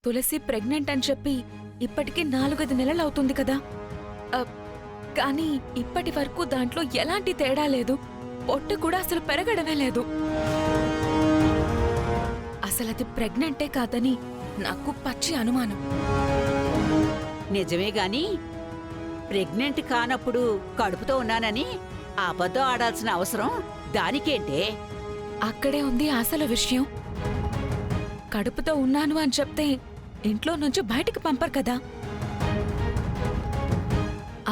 తులసి pregnant అని చెప్పి ఇప్పటికి 4-5 నెలలవుతుంది కదా. కానీ ఇప్పటి వరకు దాంట్లో ఎలాంటి తేడా లేదు. పొట్ట కూడా అసలు పెరగడమే లేదు. అసలది ప్రెగ్నెంటే కాదని నాకు పచ్చి అనుమానం. నిజమే గాని ప్రెగ్నెంట్ కానప్పుడు కడుపుతో ఉన్నానని అబద్ధం ఆడాల్సిన అవసరం దానికేంటే? అక్కడే ఉంది అసలు విషయం. కడుపుతో ఉన్నాను అని చెప్తే ఇంట్లో నుంచి బయటికి పంపరు కదా.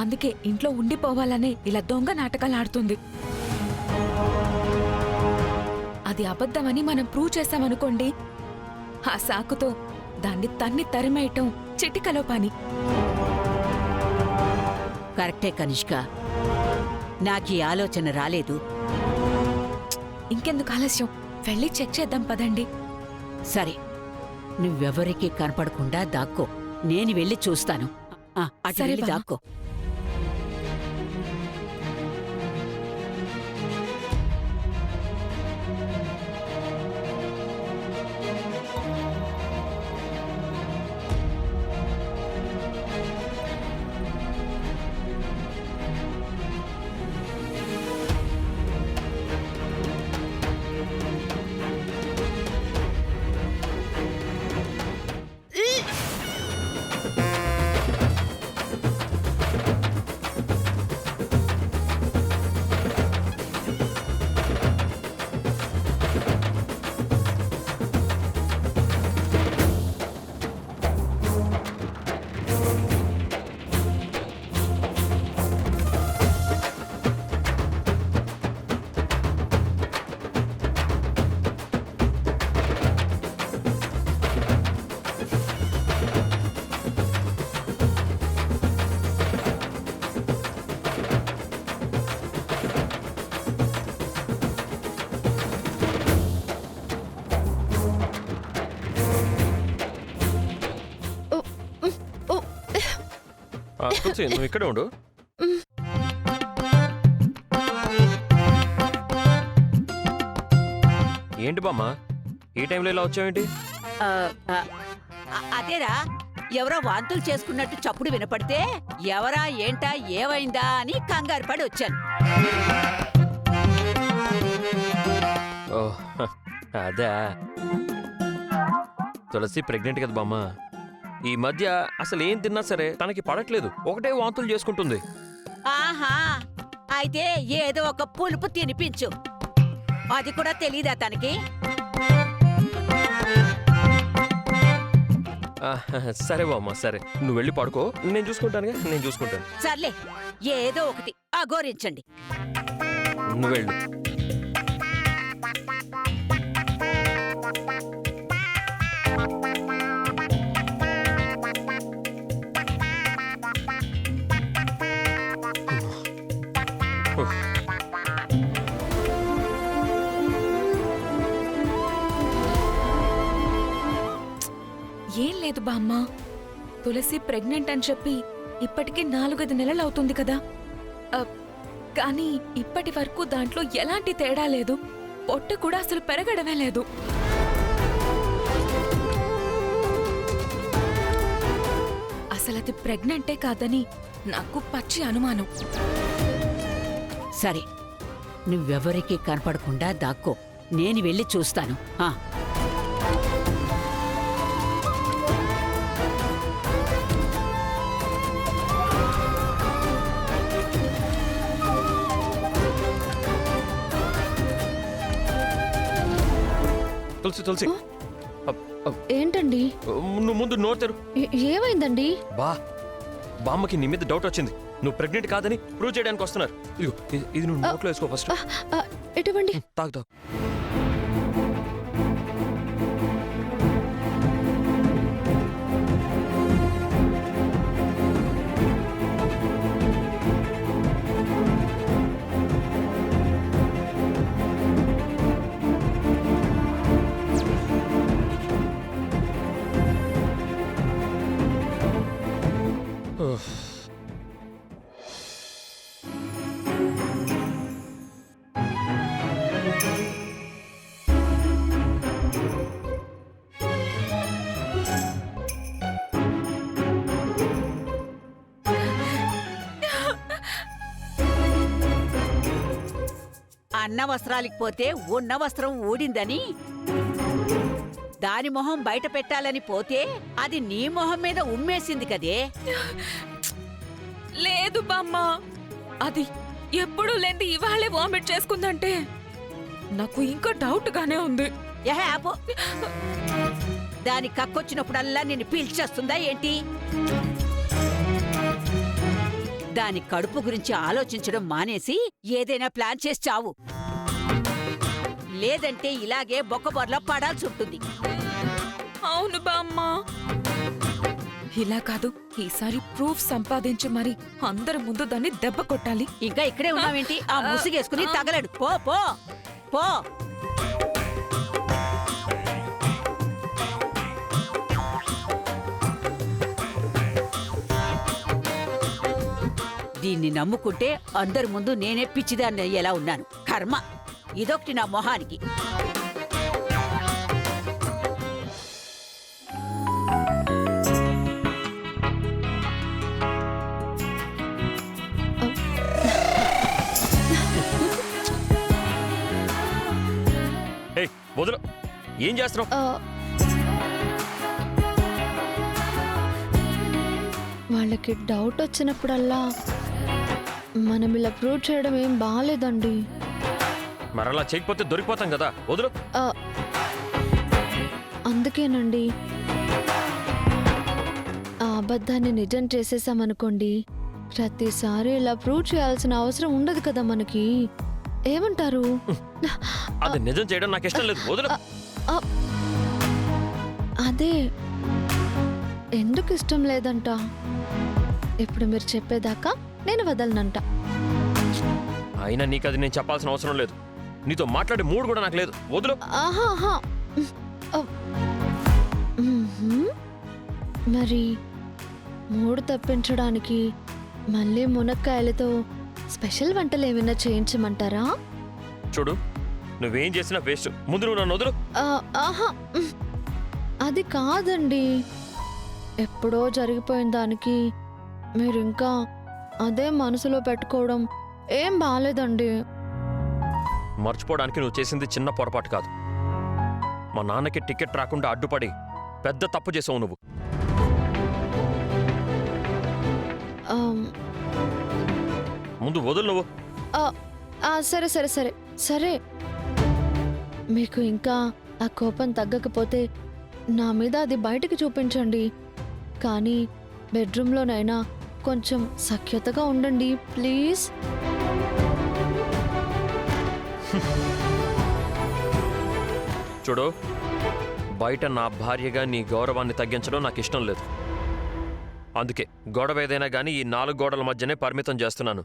అందుకే ఇంట్లో ఉండిపోవాలనే ఇలా దొంగ నాటకాలు ఆడుతుంది. అది అబద్ధమని మనం ప్రూవ్ చేశామనుకోండి, ఆ సాకుతో దాన్ని తన్ని తరిమేయటం చిటికలో పని. కరెక్టే కనిష్క, నాకీ ఆలోచన రాలేదు. ఇంకెందుకు ఆలస్యం, వెళ్ళి చెక్ చేద్దాం పదండి. సరే, నువ్వెవరికీ కనపడకుండా దాక్కో. నేను వెళ్ళి చూస్తాను. అటు సరే వెళ్ళి బామ్మ. దాక్కో. తులసి, నువ్వు ఇక్కడే ఉండు. ఏంటి బామ్మ, ఈ టైంలో ఇలా వచ్చావేంటి? ఆ, ఆ, అదేరా, ఎవరో వాంతులు చేసుకున్నట్టు చప్పుడు వినపడితే ఎవరా ఏంటా ఏమైందా అని కంగారు పడి వచ్చాను. ఓ, అదే. తులసి ప్రెగ్నెంట్ కదా బామ్మ. ఈ మధ్య అసలు ఏం తిన్నా సరే తనకి పడట్లేదు, ఒకటే వాంతులు చేసుకుంటుంది. ఆహా, అయితే ఏదో ఒక పులుపు తినిపించు. అది కూడా తెలీదా తనకి? సరే బామ్మ, సరే, నువ్వు వెళ్ళి పడుకో, నేను చూసుకుంటానుగా, నేను చూసుకుంటాను. సర్లే, ఏదో ఒకటి అఘోరించండి. నువ్వు వెళ్ళు. ఏం లేదు బామ్మ, తులసి ప్రెగ్నెంట్ అని చెప్పి ఇప్పటికి 4-5 నెలలవుతుంది కదా. కానీ ఇప్పటి వరకు దాంట్లో ఎలాంటి తేడా లేదు. పొట్ట కూడా అసలు పెరగడమే లేదు. అసలది ప్రెగ్నెంటే కాదని నాకు పచ్చి అనుమానం. సరే, నువ్వెవరికీ కనపడకుండా దాక్కో. నేను వెళ్ళి చూస్తాను. తులసి, తులసి, ఏంటండి? నువ్వు ముందు నోరు తెరు. ఏమైందండి? బామ్మకి నీ మీద డౌట్ వచ్చింది. నువ్వు ప్రెగ్నెంట్ కాదని ప్రూవ్ చేయడానికి వస్తున్నారు. ఇదిగో, ఇది నువ్వు నోట్లో వేసుకో ఫస్ట్. ఎటువంటి? తాగు తాగు. ఉన్న వస్త్రాలకి పోతే ఉన్న వస్త్రం ఊడిందని దాని మొహం బయట పెట్టాలని పోతే అది నీ మొహం మీద ఉమ్మేసింది కదే. లేదు బామ్మ, అది ఎప్పుడూ లేని ఇవాళే వామిట్ చేసుకుందంటే నాకు ఇంకా డౌట్ గానే ఉంది. యహే ఆపు. దాని కక్కొచ్చినప్పుడల్లా నిన్ను పీల్చేస్తుందా ఏంటి? దాని కడుపు గురించి ఆలోచించడం మానేసి ఏదైనా ప్లాన్ చేసి చావు. లేదంటే ఇలాగే బొక్కబొర్లా పడాల్సి ఉంటుంది. అవును బామ్మ, ఇలా కాదు, ఈసారి ప్రూఫ్ సంపాదించి మరి అందరి ముందు దాన్ని దెబ్బ కొట్టాలి. ఇంకా ఇక్కడే ఉన్నావేంటి? ఆ ముసుగేసుకుని తగలడు. పో పో పో. దీన్ని నమ్ముకుంటే అందరి ముందు నేనే పిచ్చిదాన్ని ఎలా ఉన్నాను. కర్మ, ఇదొకటి నా మొహానికి. ఏయ్ వదులు, ఏం చేస్తున్నావు? వాళ్ళకి డౌట్ వచ్చినప్పుడల్లా మనం ఇలా ప్రూవ్ చేయడం ఏం బాగాలేదండి. మరలా చేయకపోతే దొరికిపోతాం కదా, వదులు. ఆ, అందుకేనండి ఆ అబద్ధాన్ని నిజం చేసేసామనుకోండి, ప్రతిసారి ఇలా ప్రూవ్ చేయాల్సిన అవసరం ఉండదు కదా మనకి. ఏమంటారు? అది నిజం చేయడం నాకు ఇష్టం లేదు, వదులు. ఆ, అదే ఎందుకు ఇష్టం లేదంట, ఇప్పుడు మీరు చెప్పేదాకా నేను వదలనంట. అయినా నీకు అది నేను చెప్పాల్సిన అవసరం లేదు. నీతో మాట్లాడే మూడు కూడా నాకు లేదు, వదులు. ఆహాహా. మరి మూడు తప్పించడానికి మళ్ళీ మునక్కాయలతో స్పెషల్ వంటలు ఏమైనా చేయించమంటారా? చూడు, నువ్వేం చేసినా వేస్ట్. ముందు నువ్వు నన్ను వదులు. ఆహా, అది కాదండి. ఎప్పుడో జరిగిపోయిన దానికి మీరు ఇంకా అదే మనసులో పెట్టుకోవడం ఏం బాలేదండి. మర్చిపోవడానికి నువ్వు చేసింది చిన్న పొరపాటు కాదు. మా నాన్నకి టికెట్ రాకుండా అడ్డుపడి పెద్ద తప్పు చేసావు నువ్వు. ముందు వదులు నువ్వు. సరే సరే సరే సరే, మీకు ఇంకా ఆ కోపం తగ్గకపోతే నా మీద అది బయటికి చూపించండి, కానీ బెడ్రూమ్లోనైనా కొంచెం సఖ్యతగా ఉండండి ప్లీజ్. చూడు, బయట నా భార్యగా నీ గౌరవాన్ని తగ్గించడం నాకు ఇష్టం లేదు. అందుకే గొడవ ఏదైనా కానీ ఈ 4 గోడల మధ్యనే పరిమితం చేస్తున్నాను.